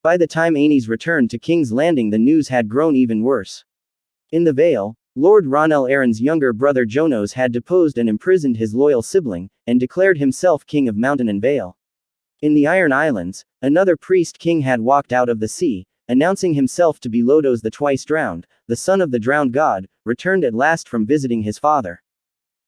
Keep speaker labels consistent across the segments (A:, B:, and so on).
A: By the time Aenys returned to King's Landing, the news had grown even worse. In the Vale, Lord Ronel Arryn's younger brother Jonos had deposed and imprisoned his loyal sibling, and declared himself king of Mountain and Vale. In the Iron Islands, another priest king had walked out of the sea, announcing himself to be Lodos the twice drowned, the son of the drowned god, returned at last from visiting his father.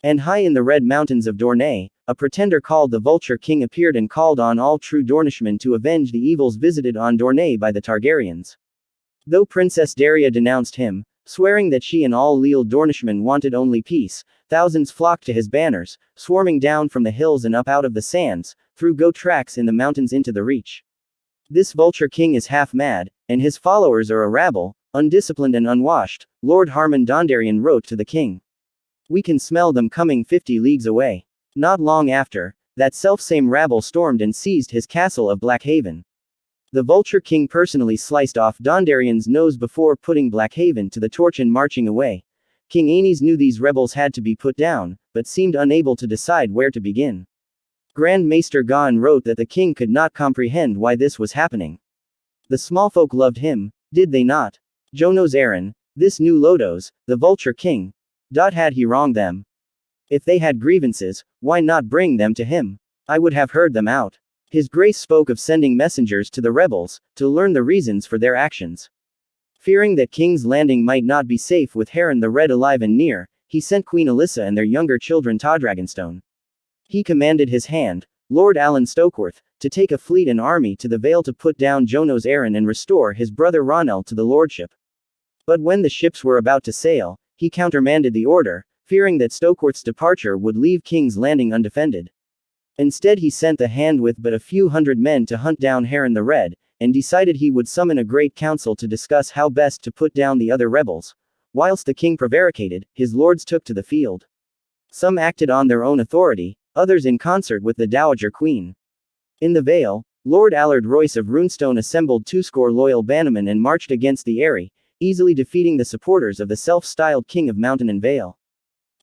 A: And high in the red mountains of Dorne, a pretender called the Vulture King appeared and called on all true Dornishmen to avenge the evils visited on Dorne by the Targaryens. Though Princess Daria denounced him, swearing that she and all leal Dornishmen wanted only peace, thousands flocked to his banners, swarming down from the hills and up out of the sands, through goat tracks in the mountains into the reach. This Vulture King is half mad, and his followers are a rabble, undisciplined and unwashed, Lord Harmon Dondarrion wrote to the king. We can smell them coming 50 leagues away. Not long after, that selfsame rabble stormed and seized his castle of Blackhaven. The Vulture King personally sliced off Dondarrion's nose before putting Blackhaven to the torch and marching away. King Aenys knew these rebels had to be put down, but seemed unable to decide where to begin. Grand Maester Gawain wrote that the king could not comprehend why this was happening. The small folk loved him, did they not? Jonos Arryn, this new Lodos, the Vulture King. Had he wronged them? If they had grievances, why not bring them to him? I would have heard them out. His Grace spoke of sending messengers to the rebels, to learn the reasons for their actions. Fearing that King's Landing might not be safe with Harren the Red alive and near, he sent Queen Alyssa and their younger children to Dragonstone. He commanded his hand, Lord Alan Stokeworth, to take a fleet and army to the Vale to put down Jonos Arryn and restore his brother Ronel to the lordship. But when the ships were about to sail, he countermanded the order, fearing that Stokeworth's departure would leave King's Landing undefended. Instead he sent the hand with but a few hundred men to hunt down Harren the Red, and decided he would summon a great council to discuss how best to put down the other rebels. Whilst the king prevaricated, his lords took to the field. Some acted on their own authority, others in concert with the Dowager Queen. In the Vale, Lord Allard Royce of Runestone assembled 20 loyal bannermen and marched against the Eyrie, easily defeating the supporters of the self-styled King of Mountain and Vale.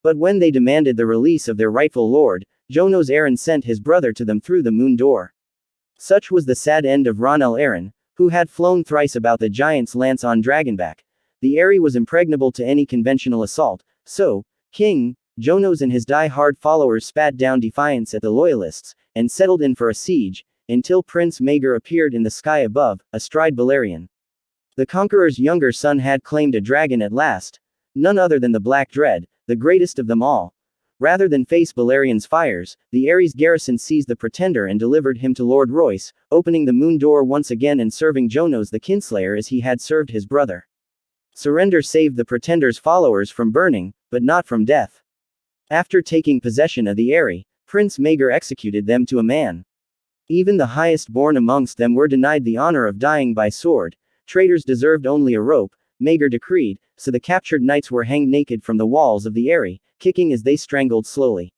A: But when they demanded the release of their rightful lord, Jonos Arryn sent his brother to them through the moon door. Such was the sad end of Ronel Arryn, who had flown thrice about the giant's lance on Dragonback. The Eyrie was impregnable to any conventional assault, so, King Jonos and his die-hard followers spat down defiance at the loyalists, and settled in for a siege, until Prince Maegor appeared in the sky above, astride Balerion. The conqueror's younger son had claimed a dragon at last, none other than the Black Dread, the greatest of them all. Rather than face Balerion's fires, the Eyries garrison seized the pretender and delivered him to Lord Royce, opening the moon door once again and serving Jonos the Kinslayer as he had served his brother. Surrender saved the pretender's followers from burning, but not from death. After taking possession of the Eyrie, Prince Maegor executed them to a man. Even the highest born amongst them were denied the honor of dying by sword. Traitors deserved only a rope, Maegor decreed, so the captured knights were hanged naked from the walls of the Eyrie, kicking as they strangled slowly.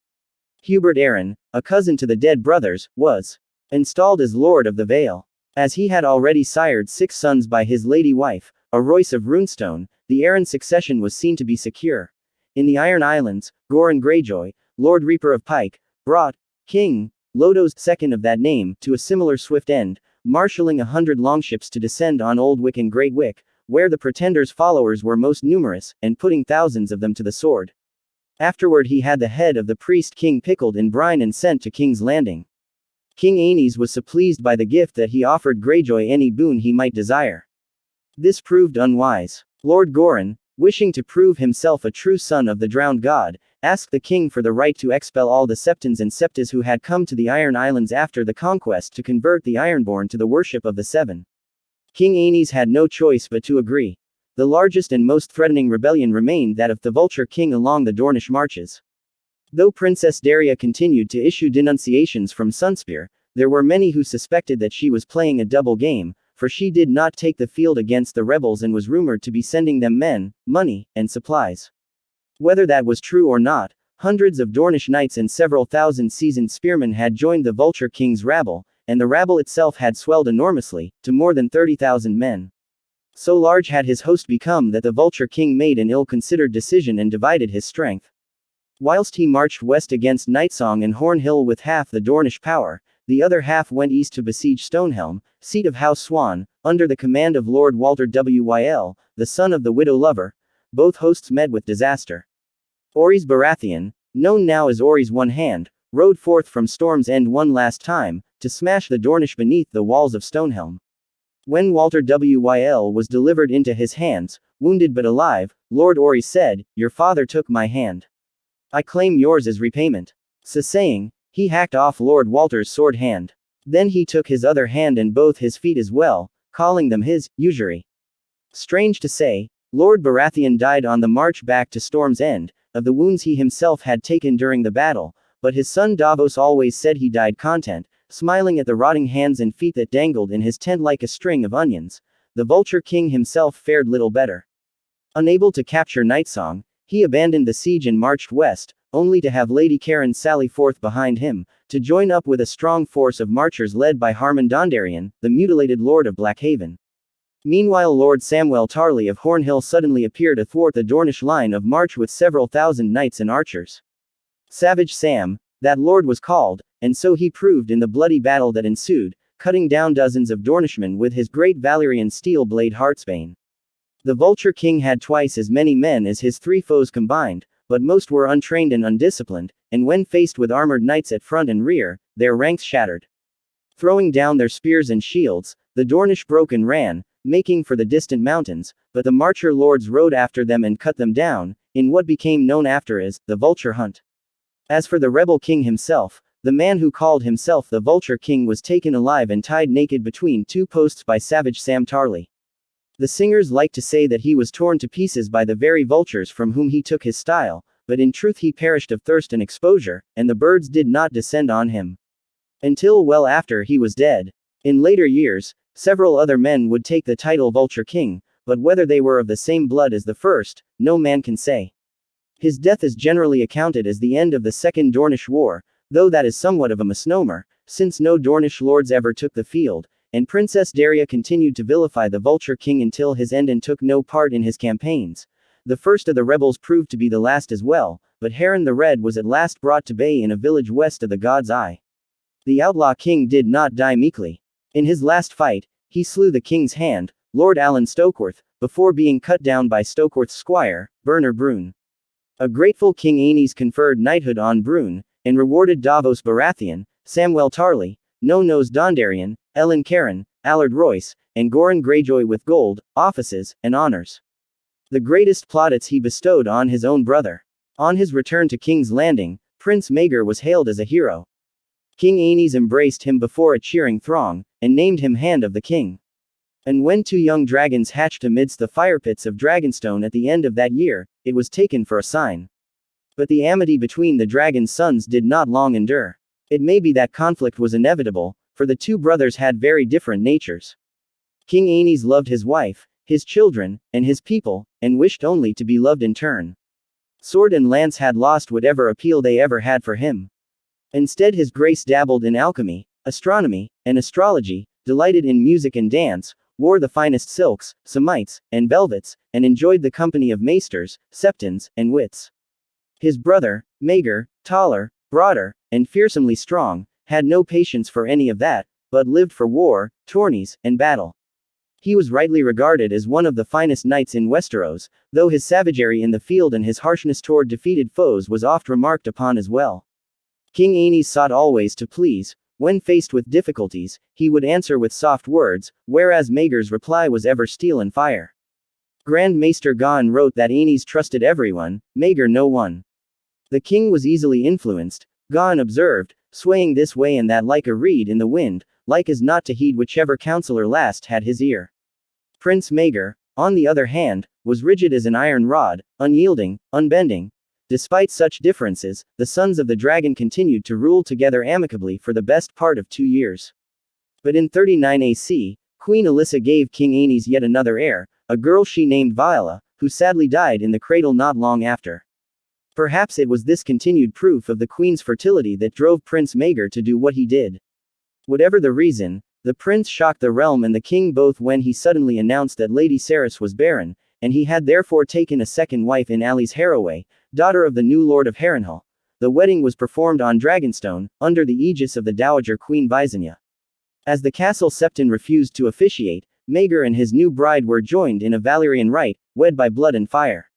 A: Hubert Arryn, a cousin to the dead brothers, was installed as Lord of the Vale. As he had already sired 6 sons by his lady wife, a Royce of Runestone, the Arryn succession was seen to be secure. In the Iron Islands, Goran Greyjoy, Lord Reaper of Pike, brought King Lodos II of that name to a similar swift end, marshalling 100 longships to descend on Old Wick and Great Wick, where the pretender's followers were most numerous, and putting thousands of them to the sword. Afterward he had the head of the priest king pickled in brine and sent to King's Landing. King Aenys was so pleased by the gift that he offered Greyjoy any boon he might desire. This proved unwise. Lord Goran, wishing to prove himself a true son of the drowned god, asked the king for the right to expel all the Septons and Septas who had come to the Iron Islands after the conquest to convert the Ironborn to the worship of the Seven. King Aenys had no choice but to agree. The largest and most threatening rebellion remained that of the Vulture King along the Dornish marches. Though Princess Daria continued to issue denunciations from Sunspear, there were many who suspected that she was playing a double game, for she did not take the field against the rebels and was rumored to be sending them men, money, and supplies. Whether that was true or not, hundreds of Dornish knights and several thousand seasoned spearmen had joined the Vulture King's rabble, and the rabble itself had swelled enormously, to more than 30,000 men. So large had his host become that the Vulture King made an ill-considered decision and divided his strength. Whilst he marched west against Nightsong and Horn Hill with half the Dornish power, the other half went east to besiege Stonehelm, seat of House Swan, under the command of Lord Walter Wyl, the son of the widow Lover. Both hosts met with disaster. Orys Baratheon, known now as Orys One Hand, rode forth from Storm's End one last time, to smash the Dornish beneath the walls of Stonehelm. When Walter Wyl was delivered into his hands, wounded but alive, Lord Orys said, "Your father took my hand. I claim yours as repayment." So saying, he hacked off Lord Walter's sword hand. Then he took his other hand and both his feet as well, calling them his usury. Strange to say, Lord Baratheon died on the march back to Storm's End, of the wounds he himself had taken during the battle, but his son Davos always said he died content, smiling at the rotting hands and feet that dangled in his tent like a string of onions. The Vulture King himself fared little better. Unable to capture Nightsong, he abandoned the siege and marched west, only to have Lady Karen sally forth behind him, to join up with a strong force of marchers led by Harmon Dondarrion, the mutilated Lord of Blackhaven. Meanwhile Lord Samwell Tarly of Hornhill suddenly appeared athwart the Dornish line of march with several thousand knights and archers. Savage Sam, that lord was called, and so he proved in the bloody battle that ensued, cutting down dozens of Dornishmen with his great Valyrian steel blade Heartsbane. The Vulture King had twice as many men as his three foes combined, but most were untrained and undisciplined, and when faced with armored knights at front and rear, their ranks shattered. Throwing down their spears and shields, the Dornish broke and ran, making for the distant mountains, but the Marcher lords rode after them and cut them down, in what became known after as the Vulture Hunt. As for the rebel king himself, the man who called himself the Vulture King was taken alive and tied naked between two posts by savage Sam Tarly. The singers like to say that he was torn to pieces by the very vultures from whom he took his style, but in truth he perished of thirst and exposure, and the birds did not descend on him. Until well after he was dead. In later years, several other men would take the title Vulture King, but whether they were of the same blood as the first, no man can say. His death is generally accounted as the end of the Second Dornish War, though that is somewhat of a misnomer, since no Dornish lords ever took the field, and Princess Daria continued to vilify the Vulture King until his end and took no part in his campaigns. The first of the rebels proved to be the last as well, but Harren the Red was at last brought to bay in a village west of the God's Eye. The outlaw king did not die meekly. In his last fight, he slew the king's hand, Lord Alan Stokeworth, before being cut down by Stokeworth's squire, Berner Brune. A grateful King Aenys conferred knighthood on Brune, and rewarded Davos Baratheon, Samwell Tarly, No-Nose Dondarrion, Ellen Karen, Allard Royce, and Goran Greyjoy with gold, offices, and honors. The greatest plaudits he bestowed on his own brother. On his return to King's Landing, Prince Maegor was hailed as a hero. King Aenys embraced him before a cheering throng, and named him Hand of the King. And when two young dragons hatched amidst the firepits of Dragonstone at the end of that year, it was taken for a sign. But the amity between the dragon's sons did not long endure. It may be that conflict was inevitable, for the two brothers had very different natures. King Aenys loved his wife, his children, and his people, and wished only to be loved in turn. Sword and lance had lost whatever appeal they ever had for him. Instead his grace dabbled in alchemy, astronomy, and astrology, delighted in music and dance, wore the finest silks, samites, and velvets, and enjoyed the company of maesters, septons, and wits. His brother, Maegor, taller, broader, and fearsomely strong, had no patience for any of that, but lived for war, tourneys, and battle. He was rightly regarded as one of the finest knights in Westeros, though his savagery in the field and his harshness toward defeated foes was oft remarked upon as well. King Aenys sought always to please. When faced with difficulties, he would answer with soft words, whereas Maegor's reply was ever steel and fire. Grand Maester Gon wrote that Aenys trusted everyone, Maegor no one. The king was easily influenced, Gon observed, swaying this way and that like a reed in the wind, like as not to heed whichever counselor last had his ear. Prince Maegor, on the other hand, was rigid as an iron rod, unyielding, unbending. Despite such differences, the sons of the dragon continued to rule together amicably for the best part of 2 years. But in 39 AC, Queen Alyssa gave King Aenys yet another heir, a girl she named Viola, who sadly died in the cradle not long after. Perhaps it was this continued proof of the queen's fertility that drove Prince Maegor to do what he did. Whatever the reason, the prince shocked the realm and the king both when he suddenly announced that Lady Cerys was barren, and he had therefore taken a second wife in Alys Harroway, daughter of the new Lord of Harrenhal. the wedding was performed on Dragonstone, under the aegis of the Dowager Queen Visenya. As the castle septon refused to officiate, Maegor and his new bride were joined in a Valyrian rite, wed by blood and fire.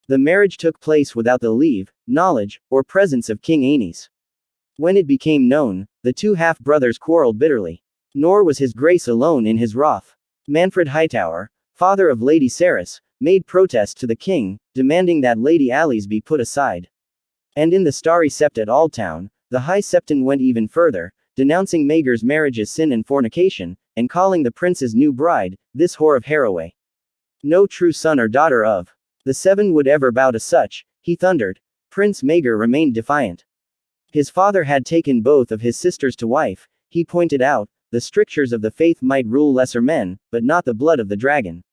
A: The marriage took place without the leave, knowledge, or presence of King Aenys. When it became known, the two half-brothers quarreled bitterly. Nor was his grace alone in his wrath. Manfred Hightower, father of Lady Cerys, made protest to the king, demanding that Lady Alice be put aside. And in the Starry Sept at Aldtown, the High Septon went even further, denouncing Maegor's marriage as sin and fornication, and calling the prince's new bride, this whore of Harroway. No true son or daughter of the seven would ever bow to such, he thundered. Prince Maegor remained defiant. His father had taken both of his sisters to wife, he pointed out, the strictures of the faith might rule lesser men, but not the blood of the dragon.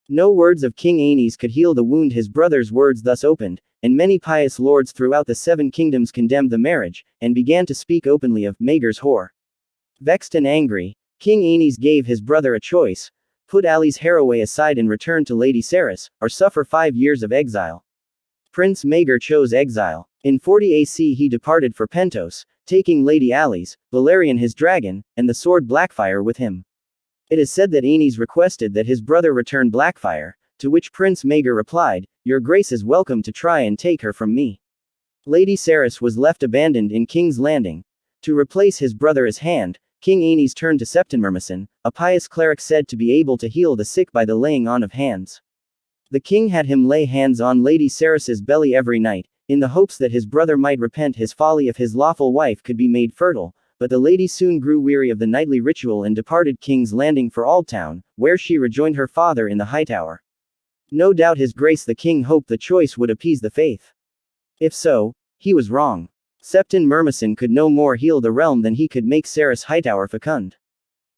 A: No words of King Aenys could heal the wound his brother's words thus opened, and many pious lords throughout the seven kingdoms condemned the marriage, and began to speak openly of Maegor's whore. Vexed and angry, King Aenys gave his brother a choice: put Alice Harroway aside and return to Lady Cerys, or suffer 5 years of exile. Prince Maegor chose exile. In 40 AC he departed for Pentos, taking Lady Alice, Balerion his dragon, and the sword Blackfire with him. It is said that Aenys requested that his brother return Blackfire, to which Prince Maegor replied, "Your grace is welcome to try and take her from me." Lady Cerys was left abandoned in King's Landing. To replace his brother as hand, King Aenys turned to Septonmermison, a pious cleric said to be able to heal the sick by the laying on of hands. The king had him lay hands on Lady Cerys's belly every night, in the hopes that his brother might repent his folly if his lawful wife could be made fertile, but the lady soon grew weary of the nightly ritual and departed King's Landing for Aldtown, where she rejoined her father in the Hightower. No doubt his grace the king hoped the choice would appease the faith. If so, he was wrong. Septonmermison could no more heal the realm than he could make Cerys Hightower fecund.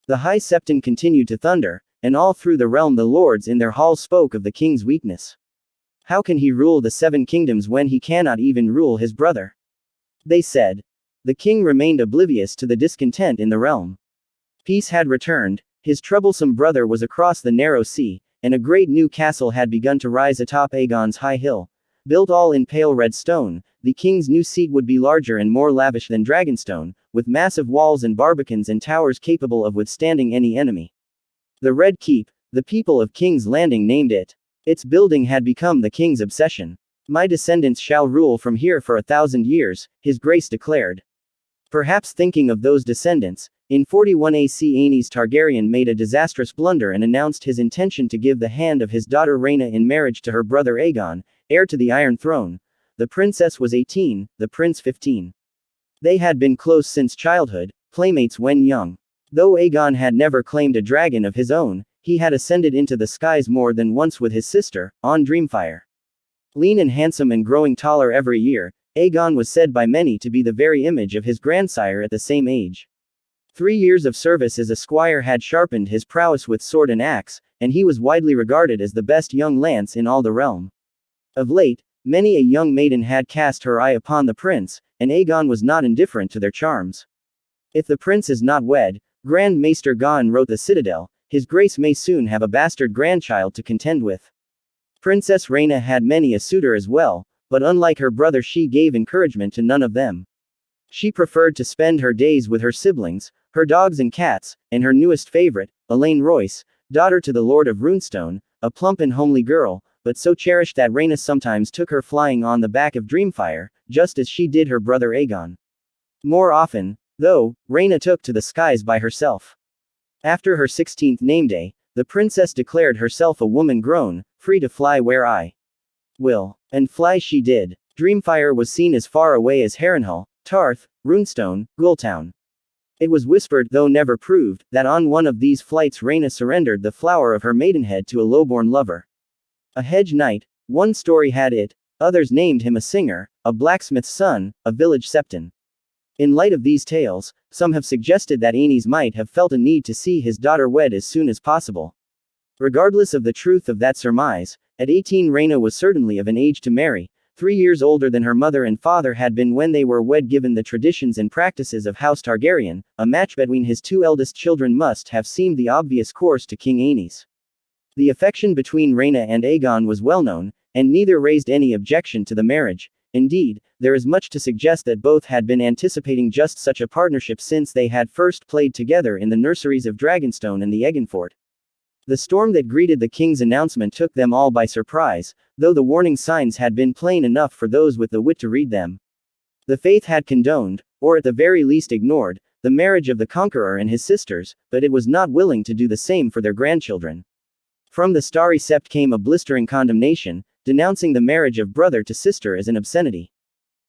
A: The High Septon continued to thunder, and all through the realm the lords in their halls spoke of the king's weakness. How can he rule the seven kingdoms when he cannot even rule his brother? They said. The king remained oblivious to the discontent in the realm. Peace had returned, his troublesome brother was across the narrow sea, and a great new castle had begun to rise atop Aegon's high hill. Built all in pale red stone, the king's new seat would be larger and more lavish than Dragonstone, with massive walls and barbicans and towers capable of withstanding any enemy. The Red Keep, the people of King's Landing named it. Its building had become the king's obsession. My descendants shall rule from here for 1,000 years, his grace declared. Perhaps thinking of those descendants, in 41 AC Aenys Targaryen made a disastrous blunder and announced his intention to give the hand of his daughter Rhaena in marriage to her brother Aegon, heir to the Iron Throne. The princess was 18, the prince 15. They had been close since childhood, playmates when young. Though Aegon had never claimed a dragon of his own, he had ascended into the skies more than once with his sister, on Dreamfire. Lean and handsome and growing taller every year, Aegon was said by many to be the very image of his grandsire at the same age. 3 years of service as a squire had sharpened his prowess with sword and axe, and he was widely regarded as the best young lance in all the realm. Of late, many a young maiden had cast her eye upon the prince, and Aegon was not indifferent to their charms. If the prince is not wed, Grand Maester Gawain wrote the Citadel, his grace may soon have a bastard grandchild to contend with. Princess Rhaena had many a suitor as well, but unlike her brother she gave encouragement to none of them. She preferred to spend her days with her siblings, her dogs and cats, and her newest favorite, Elaine Royce, daughter to the Lord of Runestone, a plump and homely girl, but so cherished that Rhaena sometimes took her flying on the back of Dreamfire, just as she did her brother Aegon. More often, though, Rhaena took to the skies by herself. After her 16th nameday, the princess declared herself a woman grown, free to fly where I will. And fly she did. Dreamfire was seen as far away as Harrenhal, Tarth, Runestone, Ghoultown. It was whispered, though never proved, that on one of these flights Rhaena surrendered the flower of her maidenhead to a lowborn lover. A hedge knight, one story had it, others named him a singer, a blacksmith's son, a village septon. In light of these tales, some have suggested that Aenys might have felt a need to see his daughter wed as soon as possible. Regardless of the truth of that surmise, at 18 Rhaena was certainly of an age to marry. 3 years older than her mother and father had been when they were wed. Given the traditions and practices of House Targaryen, a match between his 2 eldest children must have seemed the obvious course to King Aenys. The affection between Rhaena and Aegon was well known, and neither raised any objection to the marriage. Indeed, there is much to suggest that both had been anticipating just such a partnership since they had first played together in the nurseries of Dragonstone and the Eggenfort. The storm that greeted the king's announcement took them all by surprise, though the warning signs had been plain enough for those with the wit to read them. The faith had condoned, or at the very least ignored, the marriage of the conqueror and his sisters, but it was not willing to do the same for their grandchildren. From the Starry Sept came a blistering condemnation, denouncing the marriage of brother to sister as an obscenity.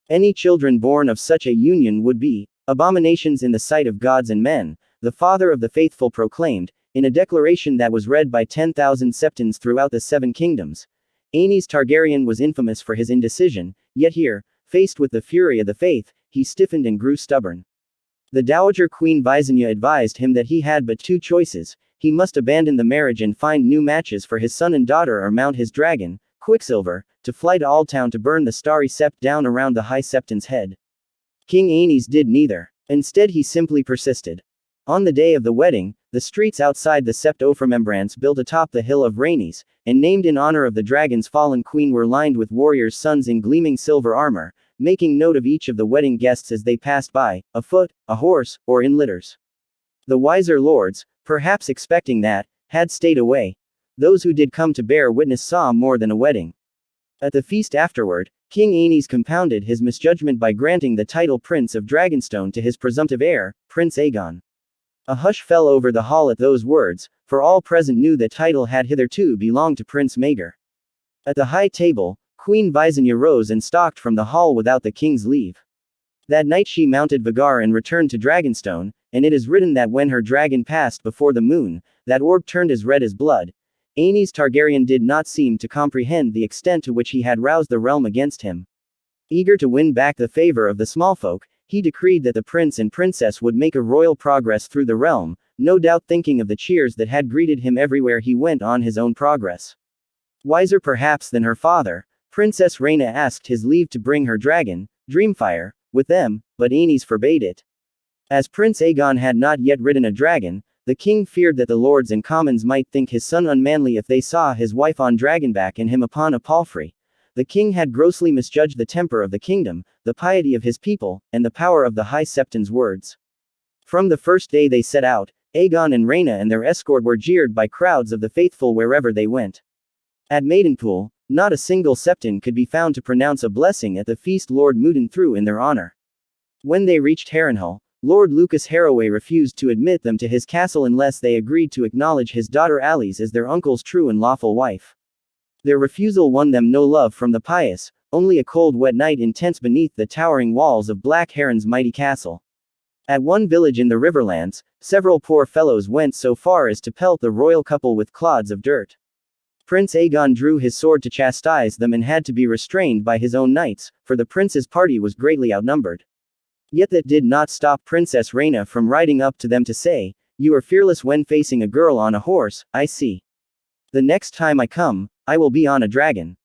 A: Any children born of such a union would be abominations in the sight of gods and men, the father of the faithful proclaimed, in a declaration that was read by 10,000 septons throughout the seven kingdoms. Aenys Targaryen was infamous for his indecision, yet here, faced with the fury of the faith, he stiffened and grew stubborn. The Dowager Queen Visenya advised him that he had but two choices: he must abandon the marriage and find new matches for his son and daughter, or mount his dragon, Quicksilver, to fly to Aldtown to burn the Starry Sept down around the High Septon's head. King Aenys did neither. Instead, he simply persisted. On the day of the wedding, the streets outside the Sept Ofremembrance built atop the hill of Rhaenys, and named in honor of the dragon's fallen queen, were lined with warriors' sons in gleaming silver armor, making note of each of the wedding guests as they passed by, afoot, a horse, or in litters. The wiser lords, perhaps expecting that, had stayed away. Those who did come to bear witness saw more than a wedding. At the feast afterward, King Aenys compounded his misjudgment by granting the title Prince of Dragonstone to his presumptive heir, Prince Aegon. A hush fell over the hall at those words, for all present knew the title had hitherto belonged to Prince Maegor. At the high table, Queen Visenya rose and stalked from the hall without the king's leave. That night she mounted Vhagar and returned to Dragonstone, and it is written that when her dragon passed before the moon, that orb turned as red as blood. Aenys Targaryen did not seem to comprehend the extent to which he had roused the realm against him. Eager to win back the favor of the smallfolk, he decreed that the prince and princess would make a royal progress through the realm, no doubt thinking of the cheers that had greeted him everywhere he went on his own progress. Wiser perhaps than her father, Princess Rhaena asked his leave to bring her dragon, Dreamfire, with them, but Aenys forbade it. As Prince Aegon had not yet ridden a dragon, the king feared that the lords and commons might think his son unmanly if they saw his wife on dragonback and him upon a palfrey. The king had grossly misjudged the temper of the kingdom, the piety of his people, and the power of the High Septon's words. From the first day they set out, Aegon and Rhaena and their escort were jeered by crowds of the faithful wherever they went. At Maidenpool, not a single Septon could be found to pronounce a blessing at the feast Lord Mudan threw in their honor. When they reached Harrenhal, Lord Lucas Harroway refused to admit them to his castle unless they agreed to acknowledge his daughter Alice as their uncle's true and lawful wife. Their refusal won them no love from the pious, only a cold wet night intense beneath the towering walls of Black Heron's mighty castle. At one village in the Riverlands, several poor fellows went so far as to pelt the royal couple with clods of dirt. Prince Aegon drew his sword to chastise them and had to be restrained by his own knights, for the prince's party was greatly outnumbered. Yet that did not stop Princess Rhaena from riding up to them to say, "You are fearless when facing a girl on a horse, I see. The next time I come, I will be on a dragon.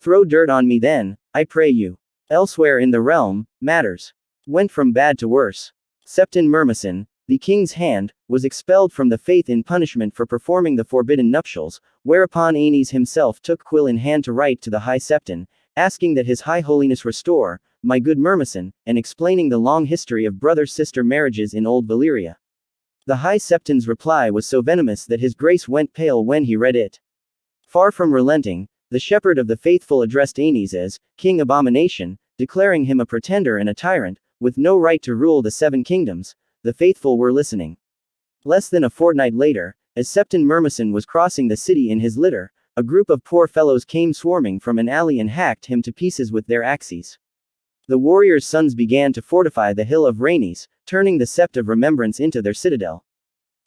A: Throw dirt on me then, I pray you." Elsewhere in the realm, matters went from bad to worse. Septon Myrmison, the king's hand, was expelled from the faith in punishment for performing the forbidden nuptials, whereupon Aenys himself took quill in hand to write to the High Septon, asking that His High Holiness restore, my good Myrmison, and explaining the long history of brother-sister marriages in Old Valyria. The High Septon's reply was so venomous that his grace went pale when he read it. Far from relenting, the shepherd of the faithful addressed Aenys as King Abomination, declaring him a pretender and a tyrant, with no right to rule the seven kingdoms. The faithful were listening. Less than a fortnight later, as Septon Myrmison was crossing the city in his litter, a group of poor fellows came swarming from an alley and hacked him to pieces with their axes. The warriors' sons began to fortify the hill of Rhaenys, turning the Sept of Remembrance into their citadel.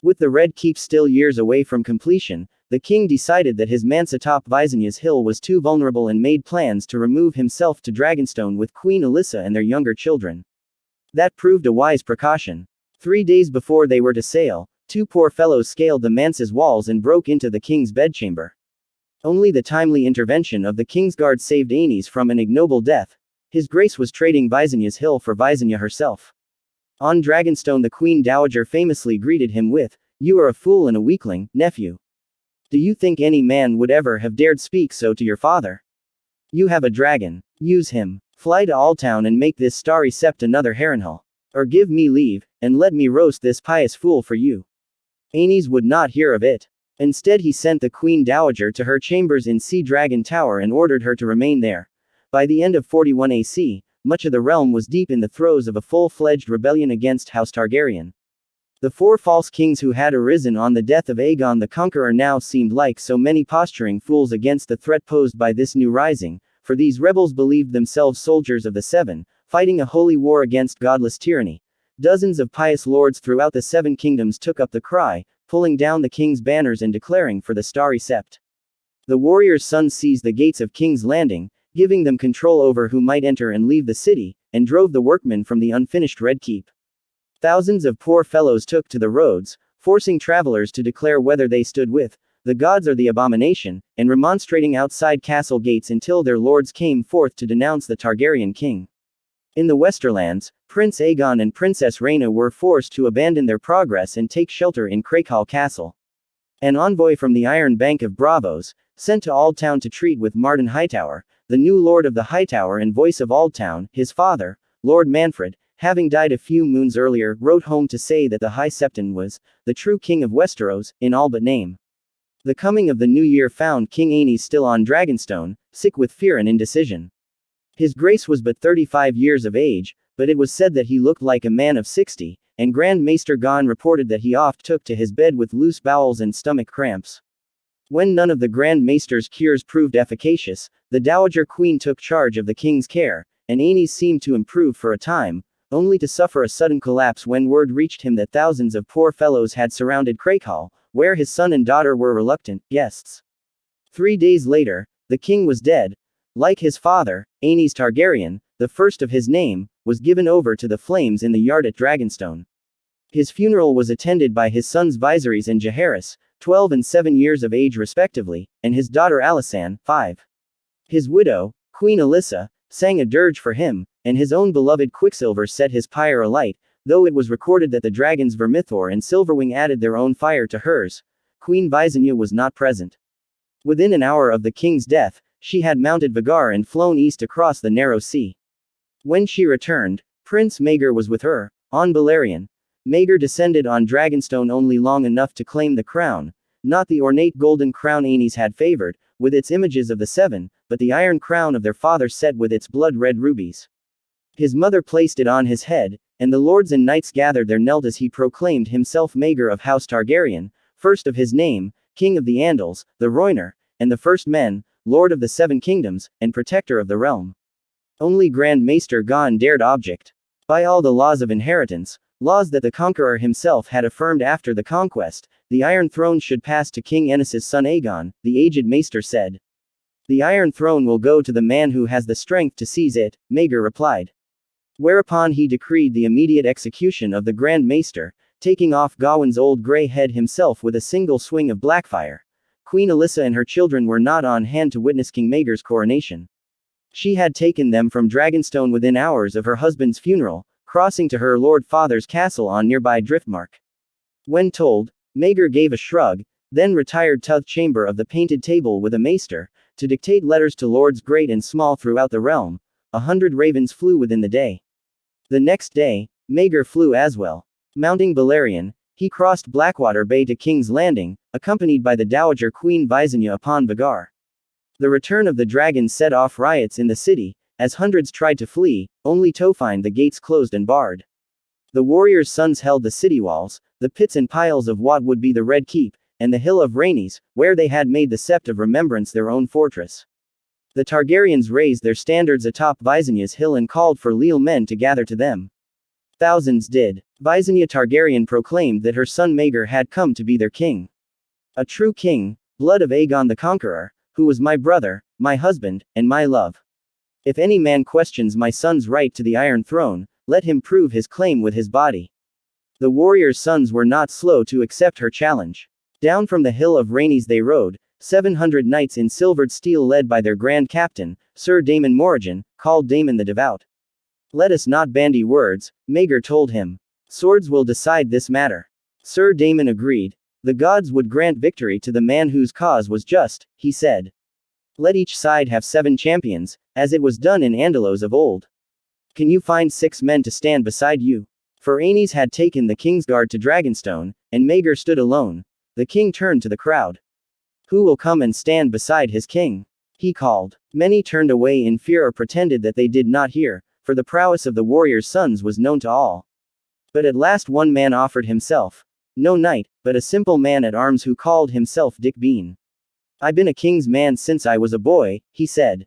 A: With the Red Keep still years away from completion, the king decided that his manse atop Visenya's hill was too vulnerable and made plans to remove himself to Dragonstone with Queen Alyssa and their younger children. That proved a wise precaution. 3 days before they were to sail, two poor fellows scaled the manse's walls and broke into the king's bedchamber. Only the timely intervention of the Kingsguard saved Aenys from an ignoble death. His grace was trading Visenya's hill for Visenya herself. On Dragonstone the Queen Dowager famously greeted him with, "You are a fool and a weakling, nephew. Do you think any man would ever have dared speak so to your father? You have a dragon. Use him." Fly to Alltown and make this starry sept another Harrenhal. Or give me leave, and let me roast this pious fool for you. Aenys would not hear of it. Instead he sent the Queen Dowager to her chambers in Sea Dragon Tower and ordered her to remain there. By the end of 41 AC, much of the realm was deep in the throes of a full-fledged rebellion against House Targaryen. The four false kings who had arisen on the death of Aegon the Conqueror now seemed like so many posturing fools against the threat posed by this new rising, for these rebels believed themselves soldiers of the Seven, fighting a holy war against godless tyranny. Dozens of pious lords throughout the Seven Kingdoms took up the cry, pulling down the king's banners and declaring for the Starry Sept. The warrior's sons seized the gates of King's Landing, giving them control over who might enter and leave the city, and drove the workmen from the unfinished Red Keep. Thousands of poor fellows took to the roads, forcing travelers to declare whether they stood with the gods or the abomination, and remonstrating outside castle gates until their lords came forth to denounce the Targaryen king. In the Westerlands, Prince Aegon and Princess Rhaena were forced to abandon their progress and take shelter in Crakehall Castle. An envoy from the Iron Bank of Bravos, sent to Alltown to treat with Martin Hightower, the new lord of the Hightower and voice of Alltown, his father, Lord Manfred, having died a few moons earlier, wrote home to say that the High Septon was the true king of Westeros, in all but name. The coming of the new year found King Aenys still on Dragonstone, sick with fear and indecision. His grace was but 35 years of age, but it was said that he looked like a man of 60, and Grand Maester Gon reported that he oft took to his bed with loose bowels and stomach cramps. When none of the Grand Maester's cures proved efficacious, the Dowager Queen took charge of the king's care, and Aenys seemed to improve for a time, only to suffer a sudden collapse when word reached him that thousands of poor fellows had surrounded Crakehall, where his son and daughter were reluctant guests. 3 days later, the king was dead. Like his father, Aenys Targaryen, the first of his name, was given over to the flames in the yard at Dragonstone. His funeral was attended by his sons Viserys and Jaehaerys, 12 and 7 years of age respectively, and his daughter Alysanne, 5. His widow, Queen Alyssa, sang a dirge for him, and his own beloved Quicksilver set his pyre alight, though it was recorded that the dragons Vermithor and Silverwing added their own fire to hers. Queen Visenya was not present. Within an hour of the king's death, she had mounted Vhagar and flown east across the narrow sea. When she returned, Prince Maegor was with her, on Balerion. Maegor descended on Dragonstone only long enough to claim the crown, not the ornate golden crown Aenys had favored, with its images of the Seven, but the iron crown of their father set with its blood-red rubies. His mother placed it on his head, and the lords and knights gathered there knelt as he proclaimed himself Maegor of House Targaryen, first of his name, King of the Andals, the Rhoynar, and the First Men, Lord of the Seven Kingdoms, and Protector of the realm. Only Grand Maester Gon dared object. By all the laws of inheritance, laws that the Conqueror himself had affirmed after the conquest, the Iron Throne should pass to King Aenys' son Aegon, the aged Maester said. The Iron Throne will go to the man who has the strength to seize it, Maegor replied. Whereupon he decreed the immediate execution of the Grand Maester, taking off Gawain's old grey head himself with a single swing of Blackfire. Queen Alyssa and her children were not on hand to witness King Maegor's coronation. She had taken them from Dragonstone within hours of her husband's funeral, crossing to her lord father's castle on nearby Driftmark. When told, Maegor gave a shrug, then retired to the chamber of the painted table with a maester, to dictate letters to lords great and small throughout the realm. 100 ravens flew within the day. The next day, Maegor flew as well. Mounting Balerion, he crossed Blackwater Bay to King's Landing, accompanied by the Dowager Queen Visenya upon Vhagar. The return of the dragons set off riots in the city, as hundreds tried to flee, only to find the gates closed and barred. The warriors' sons held the city walls, the pits and piles of what would be the Red Keep, and the Hill of Rhaenys, where they had made the Sept of Remembrance their own fortress. The Targaryens raised their standards atop Visenya's hill and called for leal men to gather to them. Thousands did. Visenya Targaryen proclaimed that her son Maegor had come to be their king. A true king, blood of Aegon the Conqueror, who was my brother, my husband, and my love. If any man questions my son's right to the Iron Throne, let him prove his claim with his body. The warriors' sons were not slow to accept her challenge. Down from the Hill of Rhaenys they rode, 700 knights in silvered steel led by their grand captain, Sir Daemon Morrigan, called Daemon the Devout. Let us not bandy words, Maegor told him. Swords will decide this matter. Sir Daemon agreed. The gods would grant victory to the man whose cause was just, he said. Let each side have 7 champions, as it was done in Andalos of old. Can you find 6 men to stand beside you? For Aenys had taken the king's guard to Dragonstone, and Maegor stood alone. The king turned to the crowd. Who will come and stand beside his king? He called. Many turned away in fear or pretended that they did not hear, for the prowess of the warrior's sons was known to all. But at last one man offered himself. No knight, but a simple man at arms who called himself Dick Bean. I've been a king's man since I was a boy, he said.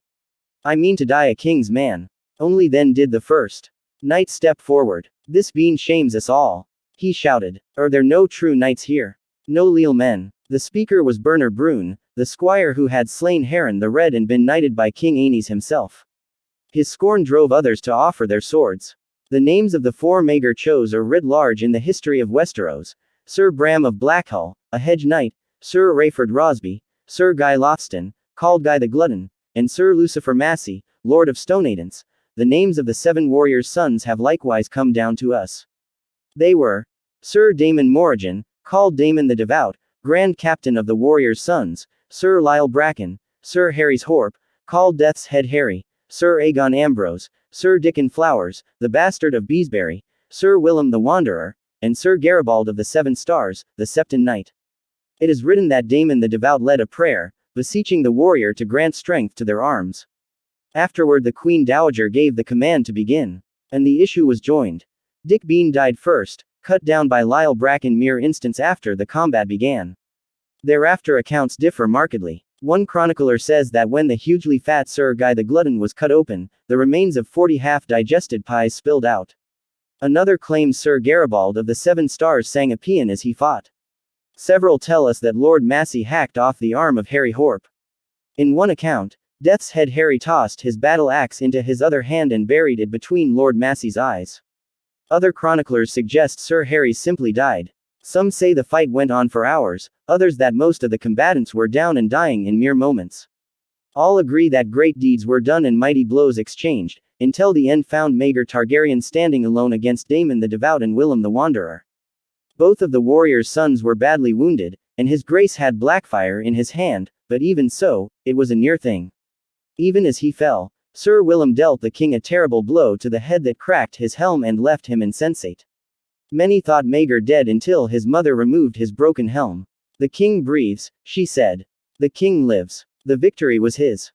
A: I mean to die a king's man. Only then did the first knight step forward. This Bean shames us all. He shouted. Are there no true knights here? No leal men. The speaker was Berner Brune, the squire who had slain Haran the Red and been knighted by King Aenys himself. His scorn drove others to offer their swords. The names of the 4 Maegor chose are writ large in the history of Westeros: Sir Bram of Blackhull, a hedge knight, Sir Rayford Rosby, Sir Guy Lothston, called Guy the Glutton, and Sir Lucifer Massey, Lord of Stoneadence. The names of the 7 warriors' sons have likewise come down to us. They were Sir Daemon Morrigan, called Daemon the Devout, Grand Captain of the warriors' sons; Sir Lyle Bracken, Sir Harry's Horp, called Death's Head Harry; Sir Aegon Ambrose, Sir Dickon Flowers, the bastard of Beesbury; Sir Willem the Wanderer, and Sir Garibald of the 7 Stars, the Septon Knight. It is written that Daemon the Devout led a prayer, beseeching the warrior to grant strength to their arms. Afterward the Queen Dowager gave the command to begin. And the issue was joined. Dick Bean died first, cut down by Lyle Bracken mere instants after the combat began. Thereafter accounts differ markedly. One chronicler says that when the hugely fat Sir Guy the Glutton was cut open, the remains of 40 half-digested pies spilled out. Another claims Sir Garibald of the 7 Stars sang a paean as he fought. Several tell us that Lord Massey hacked off the arm of Harry Horp. In one account, Death's Head Harry tossed his battle axe into his other hand and buried it between Lord Massey's eyes. Other chroniclers suggest Sir Harry simply died. Some say the fight went on for hours, others that most of the combatants were down and dying in mere moments. All agree that great deeds were done and mighty blows exchanged, until the end found Maegor Targaryen standing alone against Daemon the Devout and Willem the Wanderer. Both of the warrior's sons were badly wounded, and his grace had Blackfire in his hand, but even so, it was a near thing. Even as he fell, Sir Willem dealt the king a terrible blow to the head that cracked his helm and left him insensate. Many thought Maegor dead until his mother removed his broken helm. The king breathes, she said. The king lives. The victory was his.